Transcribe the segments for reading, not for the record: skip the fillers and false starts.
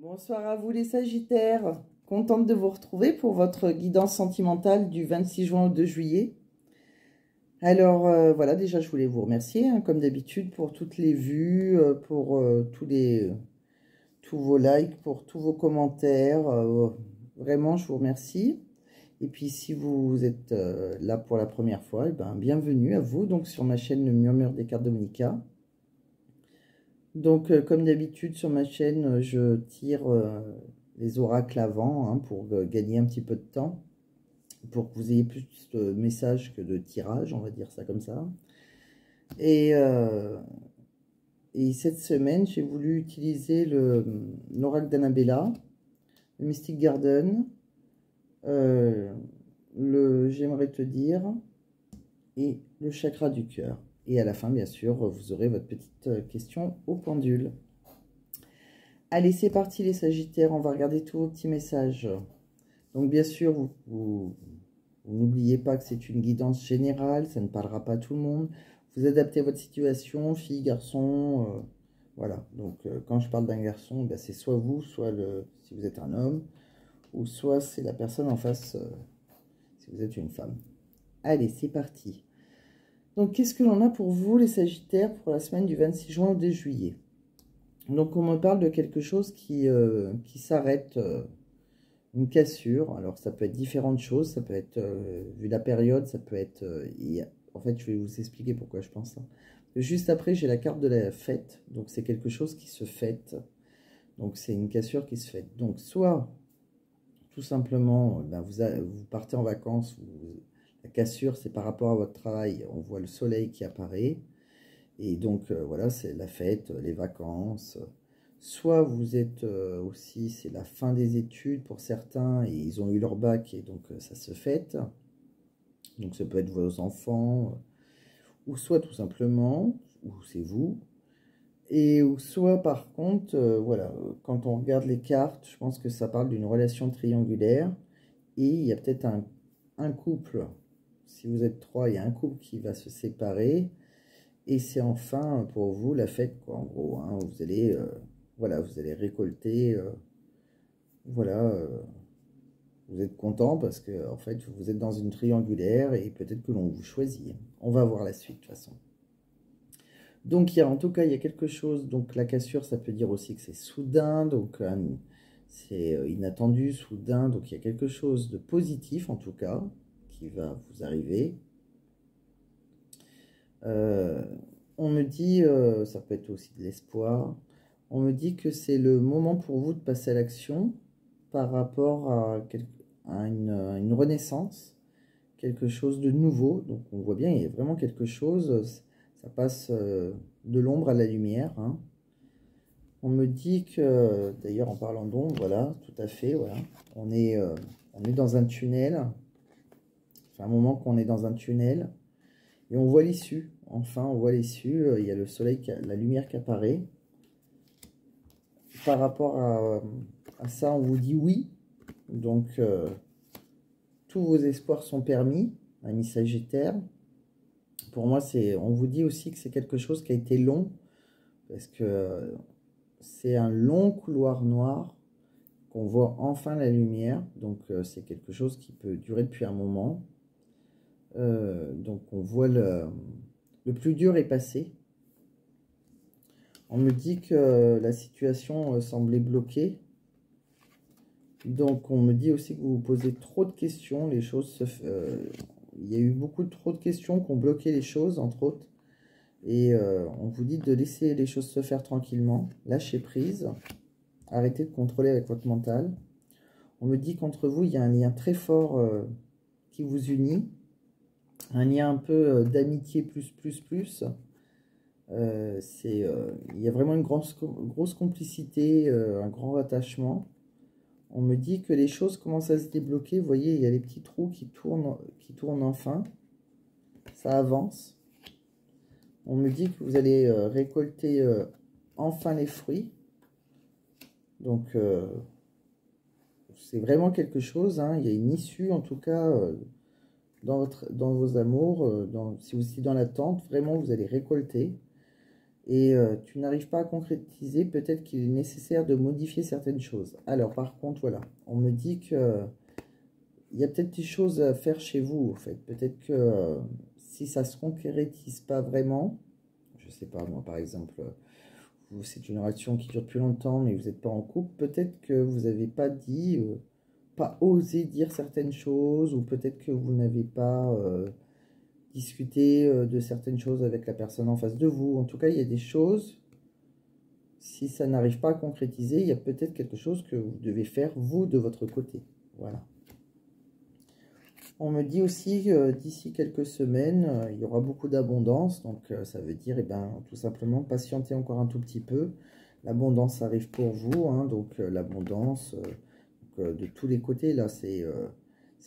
Bonsoir à vous les Sagittaires, contente de vous retrouver pour votre guidance sentimentale du 26 juin au 2 juillet. Alors voilà, déjà je voulais vous remercier comme d'habitude pour toutes les vues, pour tous vos likes, pour tous vos commentaires. Vraiment je vous remercie. Et puis si vous êtes là pour la première fois, bienvenue à vous donc sur ma chaîne Le Murmure des cartes Dominica. Donc, comme d'habitude sur ma chaîne, je tire les oracles avant pour gagner un petit peu de temps, pour que vous ayez plus de messages que de tirages, on va dire ça comme ça. Et cette semaine, j'ai voulu utiliser l'oracle d'Annabella, le Mystic Garden, J'aimerais te dire, et le chakra du cœur. Et à la fin, bien sûr, vous aurez votre petite question au pendule. Allez, c'est parti les Sagittaires, on va regarder tous vos petits messages. Donc bien sûr, vous n'oubliez pas que c'est une guidance générale, ça ne parlera pas à tout le monde. Vous adaptez à votre situation, fille, garçon, voilà. Donc quand je parle d'un garçon, c'est soit vous, soit si vous êtes un homme, ou soit c'est la personne en face si vous êtes une femme. Allez, c'est parti. Donc qu'est-ce que l'on a pour vous les Sagittaires pour la semaine du 26 juin au 2 juillet? Donc on me parle de quelque chose qui s'arrête, une cassure. Alors ça peut être différentes choses, ça peut être, vu la période, ça peut être... en fait, je vais vous expliquer pourquoi je pense ça. Juste après, j'ai la carte de la fête, donc c'est quelque chose qui se fête. Donc c'est une cassure qui se fête. Donc soit, tout simplement, vous partez en vacances, la cassure c'est par rapport à votre travail, on voit le soleil qui apparaît. Et donc, voilà, c'est la fête, les vacances. Soit vous êtes aussi, c'est la fin des études pour certains, et ils ont eu leur bac, et donc ça se fête. Donc, ça peut être vos enfants, ou soit tout simplement, ou c'est vous. Et ou soit, par contre, voilà, quand on regarde les cartes, je pense que ça parle d'une relation triangulaire. Et il y a peut-être un couple, si vous êtes trois, il y a un couple qui va se séparer. Et c'est enfin pour vous la fête, quoi, en gros. Vous allez, voilà, vous allez récolter, voilà, vous êtes content parce que, en fait, vous êtes dans une triangulaire et peut-être que l'on vous choisit. On va voir la suite, de toute façon. Donc, en tout cas, il y a quelque chose. Donc, la cassure, ça peut dire aussi que c'est soudain, donc c'est inattendu, soudain. Donc, il y a quelque chose de positif, en tout cas, qui va vous arriver. On me dit, ça peut être aussi de l'espoir, on me dit que c'est le moment pour vous de passer à l'action par rapport à une renaissance, quelque chose de nouveau. Donc on voit bien, il y a vraiment quelque chose, ça passe de l'ombre à la lumière. On me dit que, d'ailleurs en parlant d'ombre, voilà, tout à fait, voilà, on est dans un tunnel, c'est un moment qu'on est dans un tunnel, et on voit l'issue. Enfin, on voit l'issue. Il y a le soleil, la lumière qui apparaît. Par rapport à ça, on vous dit oui. Donc, tous vos espoirs sont permis, ami Sagittaire. Pour moi, on vous dit aussi que c'est quelque chose qui a été long. Parce que c'est un long couloir noir qu'on voit enfin la lumière. Donc, c'est quelque chose qui peut durer depuis un moment. Donc, on voit le plus dur est passé. On me dit que la situation semblait bloquée. Donc, on me dit aussi que vous vous posez trop de questions. Les choses il y a eu trop de questions qui ont bloqué les choses, entre autres. Et on vous dit de laisser les choses se faire tranquillement. Lâchez prise. Arrêtez de contrôler avec votre mental. On me dit qu'entre vous, il y a un lien très fort qui vous unit. Un lien un peu d'amitié plus. Il y a vraiment une grosse complicité, un grand attachement. On me dit que les choses commencent à se débloquer. Vous voyez, il y a les petits trous qui tournent enfin. Ça avance. On me dit que vous allez récolter enfin les fruits. Donc, c'est vraiment quelque chose. Il y a une issue, en tout cas, dans vos amours. Si vous êtes dans l'attente, vraiment, vous allez récolter. et tu n'arrives pas à concrétiser, peut-être qu'il est nécessaire de modifier certaines choses. Alors, par contre, voilà, on me dit que il y a peut-être des choses à faire chez vous, en fait. Peut-être que si ça se concrétise pas vraiment, je sais pas, moi, par exemple, c'est une relation qui dure depuis longtemps, mais vous n'êtes pas en couple, peut-être que vous n'avez pas dit, pas osé dire certaines choses, ou peut-être que vous n'avez pas discuté de certaines choses avec la personne en face de vous. En tout cas, il y a des choses, si ça n'arrive pas à concrétiser, il y a peut-être quelque chose que vous devez faire, vous, de votre côté. Voilà. On me dit aussi que d'ici quelques semaines, il y aura beaucoup d'abondance. Donc, ça veut dire, eh ben, tout simplement, patienter encore un tout petit peu. L'abondance arrive pour vous. Hein, donc, l'abondance de tous les côtés, là, c'est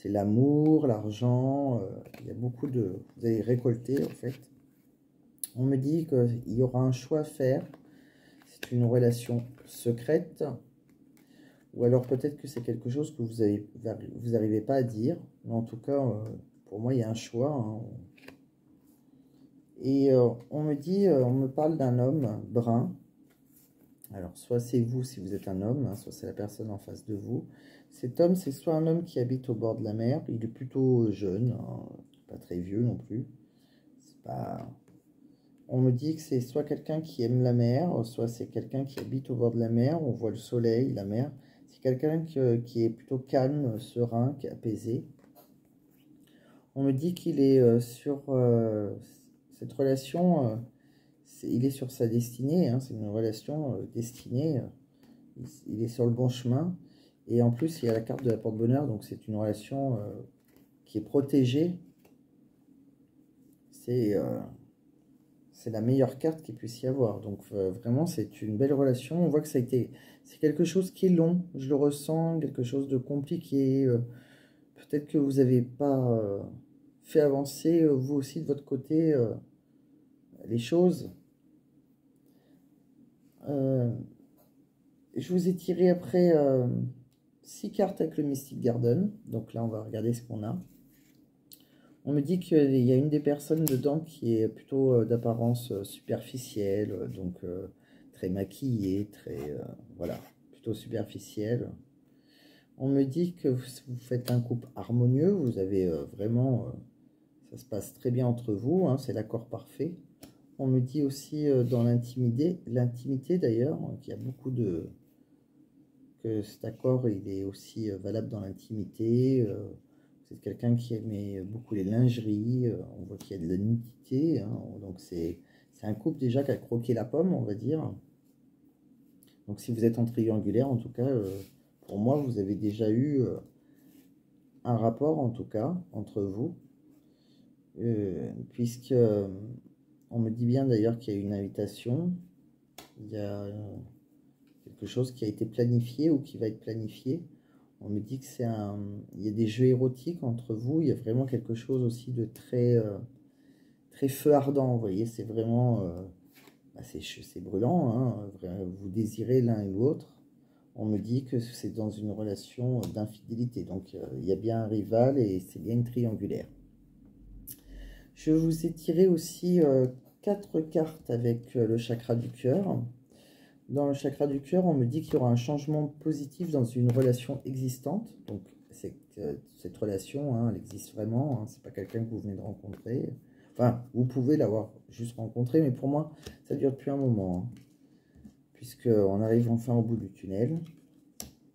l'amour, l'argent. Il y a beaucoup de... Vous allez récolter, en fait. On me dit qu'il y aura un choix à faire. C'est une relation secrète. Ou alors peut-être que c'est quelque chose que vous n'arrivez pas à dire. Mais en tout cas, pour moi, il y a un choix. Hein. Et on me dit, on me parle d'un homme brun. Alors, soit c'est vous si vous êtes un homme, hein, soit c'est la personne en face de vous. Cet homme, c'est soit un homme qui habite au bord de la mer. Il est plutôt jeune, hein, pas très vieux non plus. C'est pas... On me dit que c'est soit quelqu'un qui aime la mer, soit c'est quelqu'un qui habite au bord de la mer. On voit le soleil, la mer. C'est quelqu'un qui est plutôt calme, serein, qui est apaisé. On me dit qu'il est sur cette relation, il est sur sa destinée, hein, c'est une relation destinée, il est sur le bon chemin. Et en plus, il y a la carte de la porte-bonheur, donc c'est une relation qui est protégée. C'est la meilleure carte qu'il puisse y avoir. Donc vraiment, c'est une belle relation. On voit que c'est quelque chose qui est long, je le ressens, quelque chose de compliqué. Peut-être que vous n'avez pas fait avancer, vous aussi, de votre côté, les choses. Je vous ai tiré après 6 cartes avec le Mystic Garden. Donc là, on va regarder ce qu'on a. On me dit qu'il y a une des personnes dedans qui est plutôt d'apparence superficielle, donc très maquillée, très, voilà, plutôt superficielle. On me dit que vous faites un couple harmonieux, vous avez vraiment, ça se passe très bien entre vous, hein, c'est l'accord parfait. On me dit aussi dans l'intimité d'ailleurs, qu'il y a beaucoup de... que cet accord il est aussi valable dans l'intimité. Vous êtes quelqu'un qui aimait beaucoup les lingeries, on voit qu'il y a de la nudité, hein, donc c'est un couple déjà qui a croqué la pomme, on va dire. Donc si vous êtes en triangulaire, en tout cas, pour moi, vous avez déjà eu un rapport, en tout cas, entre vous, puisque on me dit bien d'ailleurs qu'il y a une invitation, il y a quelque chose qui a été planifié ou qui va être planifié. On me dit que il y a des jeux érotiques entre vous, il y a vraiment quelque chose aussi de très, très feu ardent, vous voyez, c'est vraiment, bah c'est brûlant, hein, vous désirez l'un et l'autre. On me dit que c'est dans une relation d'infidélité, donc il y a bien un rival et c'est bien une triangulaire. Je vous ai tiré aussi 4 cartes avec le chakra du cœur. Dans le chakra du cœur, on me dit qu'il y aura un changement positif dans une relation existante. Donc, cette relation, hein, elle existe vraiment. Hein, c'est pas quelqu'un que vous venez de rencontrer. Enfin, vous pouvez l'avoir juste rencontré, mais pour moi, ça dure depuis un moment. Hein, puisqu'on arrive enfin au bout du tunnel.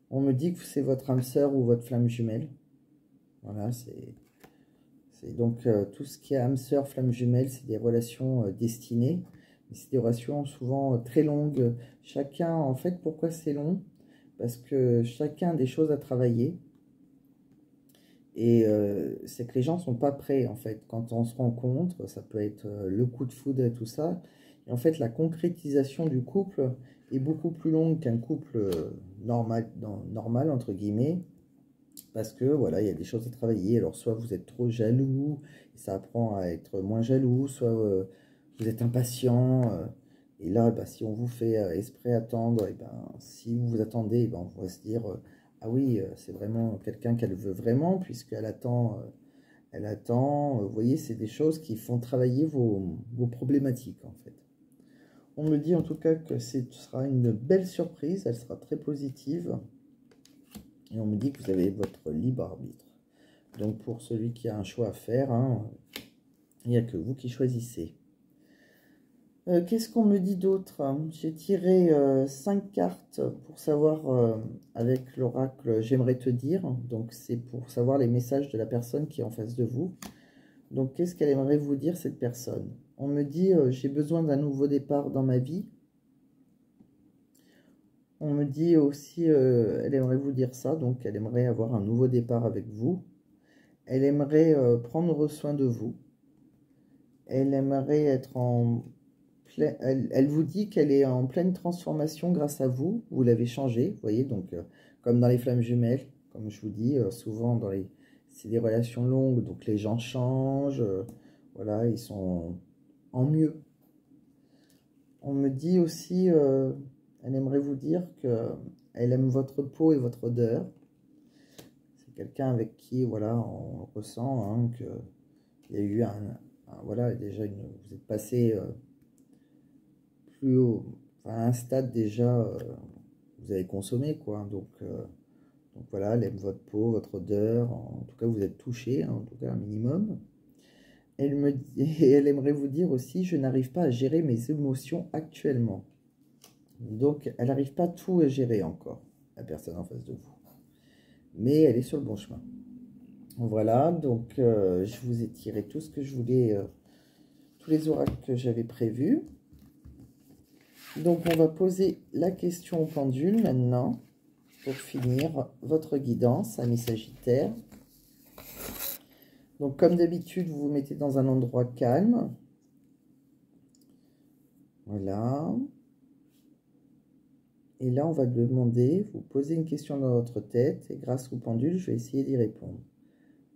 On me dit que c'est votre âme sœur ou votre flamme jumelle. Voilà, c'est donc tout ce qui est âme sœur, flamme jumelle, c'est des relations destinées. C'est des relations souvent très longues. Chacun, en fait, pourquoi c'est long? Parce que chacun a des choses à travailler. Et c'est que les gens ne sont pas prêts, en fait. Quand on se rencontre, ça peut être le coup de foudre et tout ça. Et en fait, la concrétisation du couple est beaucoup plus longue qu'un couple normal, entre guillemets. Parce que, voilà, il y a des choses à travailler. Alors, soit vous êtes trop jaloux, et ça apprend à être moins jaloux, soit vous êtes impatient. Et là, bah, si on vous fait esprit attendre, et ben, si vous vous attendez, et ben, on va se dire, ah oui, c'est vraiment quelqu'un qu'elle veut vraiment, puisqu'elle attend, vous voyez, c'est des choses qui font travailler vos problématiques, en fait. On me dit en tout cas que ce sera une belle surprise, elle sera très positive. Et on me dit que vous avez votre libre arbitre. Donc pour celui qui a un choix à faire, hein, il n'y a que vous qui choisissez. Qu'est-ce qu'on me dit d'autre? J'ai tiré 5 cartes pour savoir avec l'oracle j'aimerais te dire. Donc c'est pour savoir les messages de la personne qui est en face de vous. Donc qu'est-ce qu'elle aimerait vous dire cette personne? On me dit j'ai besoin d'un nouveau départ dans ma vie. On me dit aussi elle aimerait vous dire ça. Donc elle aimerait avoir un nouveau départ avec vous. Elle aimerait prendre soin de vous. Elle aimerait être en... Elle vous dit qu'elle est en pleine transformation grâce à vous. Vous l'avez changé, vous voyez, donc comme dans les flammes jumelles, comme je vous dis, souvent dans les... c'est des relations longues, donc les gens changent, voilà, ils sont en mieux. On me dit aussi, elle aimerait vous dire qu'elle aime votre peau et votre odeur. C'est quelqu'un avec qui, voilà, on ressent hein, qu'il y a eu voilà, déjà, vous êtes passé... plus haut, enfin, à un stade déjà, vous avez consommé, quoi. Donc voilà, elle aime votre peau, votre odeur. En tout cas, vous êtes touché, hein, en tout cas, un minimum. Elle aimerait vous dire aussi, je n'arrive pas à gérer mes émotions actuellement. Donc, elle n'arrive pas tout à gérer encore, la personne en face de vous. Mais elle est sur le bon chemin. Voilà, donc je vous ai tiré tout ce que je voulais, tous les oracles que j'avais prévus. Donc, on va poser la question au pendule maintenant, pour finir votre guidance, amis Sagittaires. Donc, comme d'habitude, vous vous mettez dans un endroit calme. Voilà. Et là, on va demander, vous posez une question dans votre tête, et grâce au pendule, je vais essayer d'y répondre.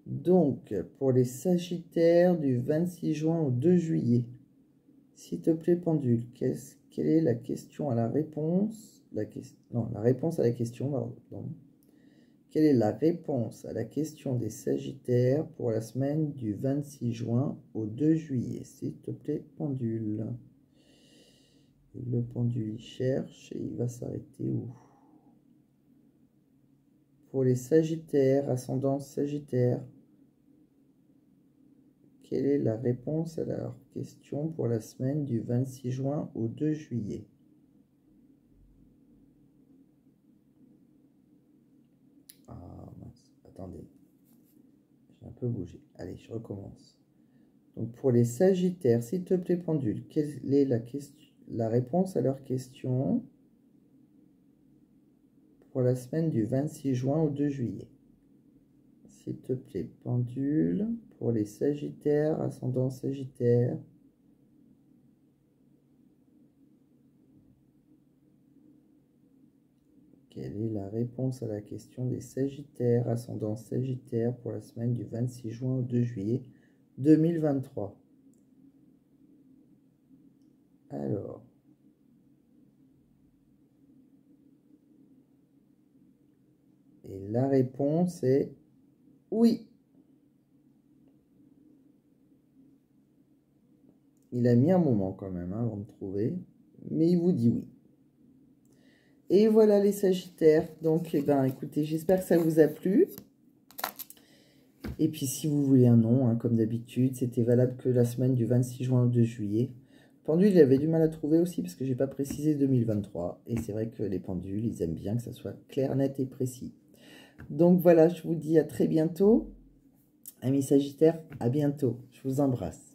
Donc, pour les Sagittaires du 26 juin au 2 juillet, s'il te plaît, pendule, quelle est la question à la réponse? La réponse à la question, pardon. Quelle est la réponse à la question des Sagittaires pour la semaine du 26 juin au 2 juillet? S'il te plaît, pendule. Et le pendule, il cherche et il va s'arrêter où? Pour les Sagittaires, ascendant Sagittaire, quelle est la réponse à leur question pour la semaine du 26 juin au 2 juillet? Ah mince, attendez. J'ai un peu bougé. Allez, je recommence. Donc pour les Sagittaires, s'il te plaît, pendule, quelle est la réponse à leur question pour la semaine du 26 juin au 2 juillet? S'il te plaît, pendule, pour les Sagittaires, ascendant Sagittaire. Quelle est la réponse à la question des Sagittaires, ascendant Sagittaire, pour la semaine du 26 juin au 2 juillet 2023? Alors. Et la réponse est oui. Il a mis un moment quand même hein, avant de trouver, mais il vous dit oui. Et voilà les Sagittaires. Donc, eh ben, écoutez, j'espère que ça vous a plu. Et puis, si vous voulez un nom, hein, comme d'habitude, c'était valable que la semaine du 26 juin au 2 juillet. Pendule, il avait du mal à trouver aussi parce que j'ai pas précisé 2023. Et c'est vrai que les pendules, ils aiment bien que ça soit clair, net et précis. Donc voilà, je vous dis à très bientôt. Amis Sagittaires, à bientôt. Je vous embrasse.